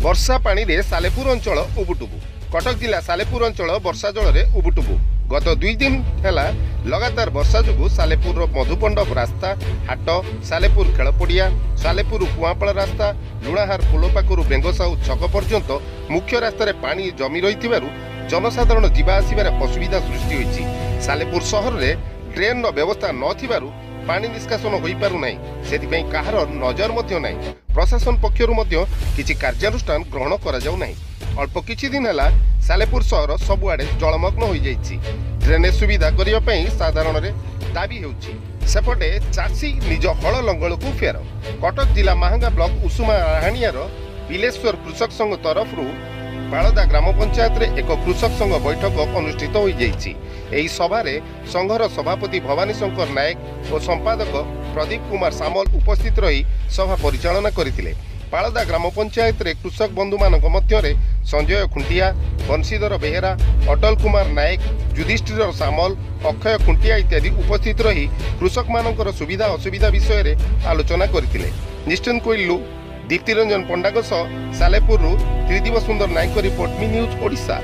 वर्षा पानी रे सालेपुर अंचल उबुटुबु। कटक जिला सालेपुर अंचल वर्षा जल रे उबुटुबु। गत 2 दिन है लगातार वर्षा जो सालेपुर मधुपंडप रास्ता हाट सालेपुर खेलपड़िया सालेपुर कुआपाड़ रास्ता लुणाहार पोल पाखु बेंगसाऊ छक पर्यंत मुख्य रास्तार पानी जमी रही जनसाधारण जीवा आसबार असुविधा सृष्टि होती। सालेपुर सहर में ड्रेन व्यवस्था न पानी निष्कासन हो पारना से कहार नजर नहीं। प्रशासन पक्षर किसी कार्यानुष्ठान ग्रहण करा अल्प किछि दिन है सालेपुर सहर सबुआडे जलमग्न हो जाइछि। ड्रेनेज सुविधा करने साधारण दाबी होउछि। सेपटे चाषी निज हल लंगल को फेर। कटक जिला महांगा ब्लॉक उषुमा राहाणियार बिलेश्वर कृषक संघ तरफ बालदा ग्राम पंचायत रे एक कृषक संघ बैठक अनुष्ठित हो जाइछि। एही सभारे संघर सभापति भवानी शंकर नायक और संपादक प्रदीप कुमार सामल उपस्थित रही सभा परिचालना करथिले। बालदा ग्राम पंचायत रे कृषक बंधु मानक मध्यरे संजय खुंटिया बंशीधर बेहेरा अटल कुमार नायक युधिष्ठिर सामल अक्षय खुंटिया इत्यादि उपस्थित रही कृषक मानकर सुविधा असुविधा विषय रे आलोचना करथिले। निश्चिंत कोइलु दीप्ति रंजन पंडाग सालेपुर त्रिदिव सुंदर नायक रिपोर्ट मी न्यूज ओडिशा।